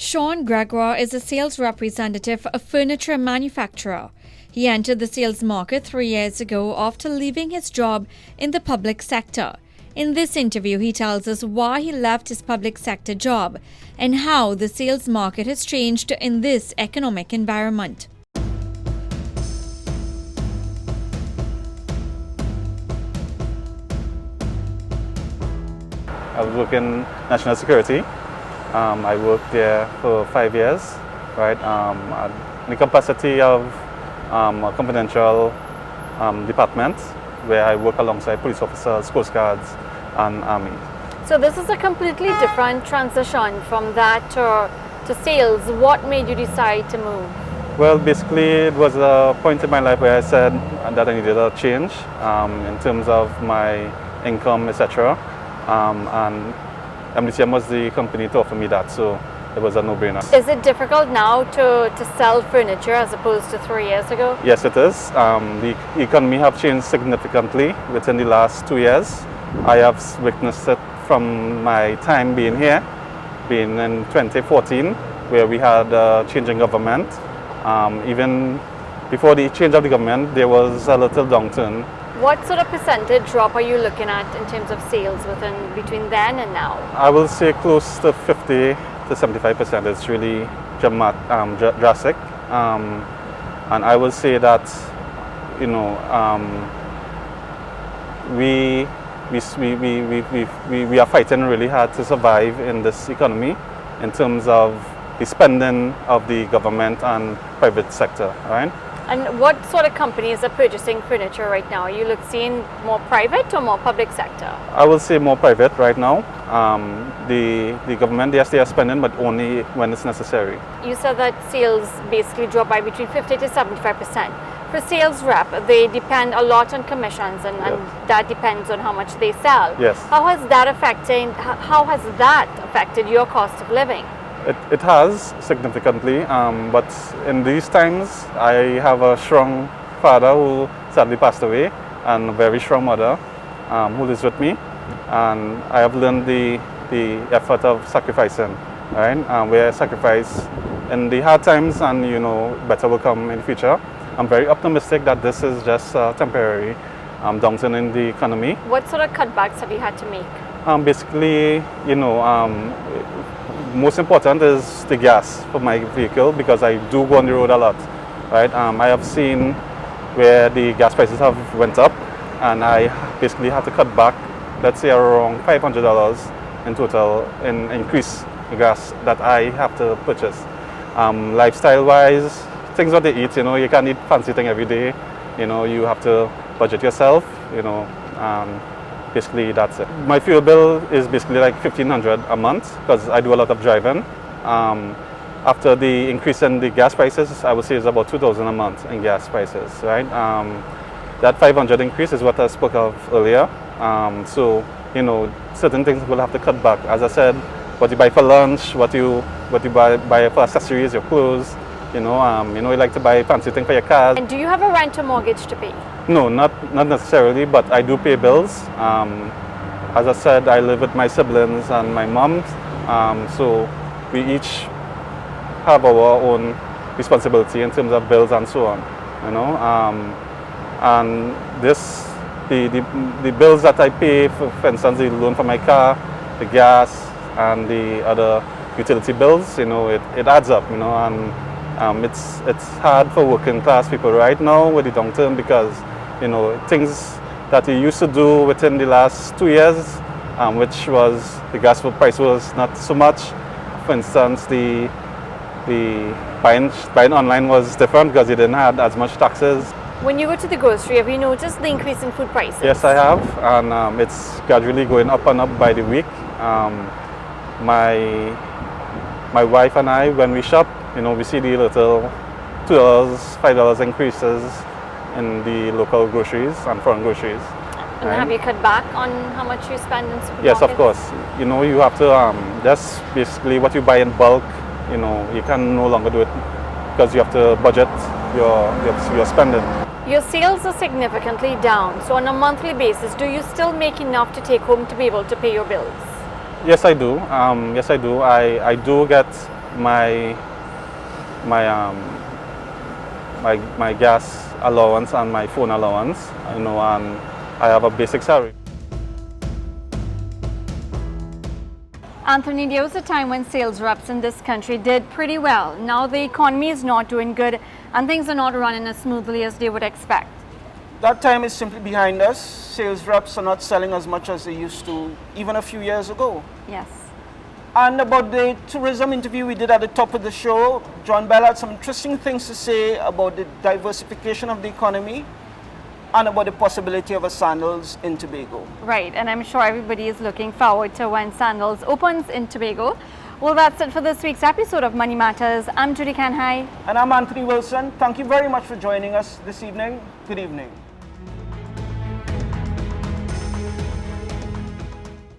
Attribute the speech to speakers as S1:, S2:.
S1: Sean Gregoire is a sales representative for a furniture manufacturer. He entered the sales market 3 years ago after leaving his job in the public sector. In this interview, he tells us why he left his public sector job and how the sales market has changed in this economic environment.
S2: I was working national security. I worked there for 5 years, right? In the capacity of a confidential department where I work alongside police officers, coast guards, and army.
S3: So this is a completely different transition from that to sales. What made you decide to move?
S2: Well, basically, it was a point in my life where I said that I needed a change in terms of my income, etc. And MDCM was the company to offer me that, so it was a no-brainer.
S3: Is it difficult now to sell furniture as opposed to 3 years ago?
S2: Yes, it is. The economy have changed significantly within the last 2 years. I have witnessed it from my time being here, being in 2014, where we had a change in government. Even before the change of the government, there was a little downturn.
S3: What sort of percentage drop are you looking at in terms of sales between then and now?
S2: I will say close to 50 to 75%. It's really drastic. And I will say that, you know, we are fighting really hard to survive in this economy in terms of the spending of the government and private sector, right?
S3: And what sort of companies are purchasing furniture right now? Are you seeing more private or more public sector?
S2: I will say more private right now. The government, yes, they are spending, but only when it's necessary.
S3: You said that sales basically drop by between 50 to 75%. For sales rep, they depend a lot on commissions, and that depends on how much they sell.
S2: Yes.
S3: How has that affected your cost of living?
S2: It has significantly, but in these times, I have a strong father who sadly passed away, and a very strong mother who lives with me, and I have learned the effort of sacrificing, right? Where I sacrifice in the hard times, and you know, better will come in the future. I'm very optimistic that this is just temporary downturn in the economy.
S3: What sort of cutbacks have you had to make?
S2: Basically, you know, most important is the gas for my vehicle, because I do go on the road a lot, right? I have seen where the gas prices have went up, and I basically have to cut back, let's say around $500 in total in increased gas that I have to purchase. Lifestyle-wise, things what they eat, you know, you can't eat fancy thing every day. You know, you have to budget yourself, you know. Basically, that's it. My fuel bill is basically like $1,500 a month because I do a lot of driving. After the increase in the gas prices, I would say it's about $2,000 a month in gas prices, right? That 500 increase is what I spoke of earlier. So, you know, certain things will have to cut back. As I said, what you buy for lunch, what you buy for accessories, your clothes. You know, you like to buy fancy things for your cars.
S3: And do you have a rent or mortgage to pay?
S2: No, not necessarily, but I do pay bills. As I said, I live with my siblings and my mom, so we each have our own responsibility in terms of bills and so on. You know, and the bills that I pay, for instance, the loan for my car, the gas, and the other utility bills. You know, it adds up. You know, and it's hard for working class people right now with the downturn, because you know, things that you used to do within the last 2 years, which was the gas price was not so much. For instance, the buying online was different because you didn't have as much taxes.
S3: When you go to the grocery, have you noticed the increase in food prices?
S2: Yes, I have, and it's gradually going up and up by the week. My wife and I, when we shop, you know, we see the little $2, $5 increases in the local groceries and foreign groceries.
S3: And have you cut back on how much you spend in supermarkets?
S2: Yes, of course. You know, you have to, that's basically what you buy in bulk. You know, you can no longer do it because you have to budget your spending.
S3: Your sales are significantly down. So on a monthly basis, do you still make enough to take home to be able to pay your bills?
S2: Yes, I do. Yes, I do. I do get my my gas allowance and my phone allowance, and I have a basic salary.
S3: Anthony, there was a time when sales reps in this country did pretty well. Now the economy is not doing good and things are not running as smoothly as they would expect.
S4: That time is simply behind us. Sales reps are not selling as much as they used to even a few years ago.
S3: Yes.
S4: And about the tourism interview we did at the top of the show, John Bell had some interesting things to say about the diversification of the economy and about the possibility of a Sandals in Tobago.
S3: Right, and I'm sure everybody is looking forward to when Sandals opens in Tobago. Well, that's it for this week's episode of Money Matters. I'm Judy Kanhai.
S4: And I'm Anthony Wilson. Thank you very much for joining us this evening. Good evening.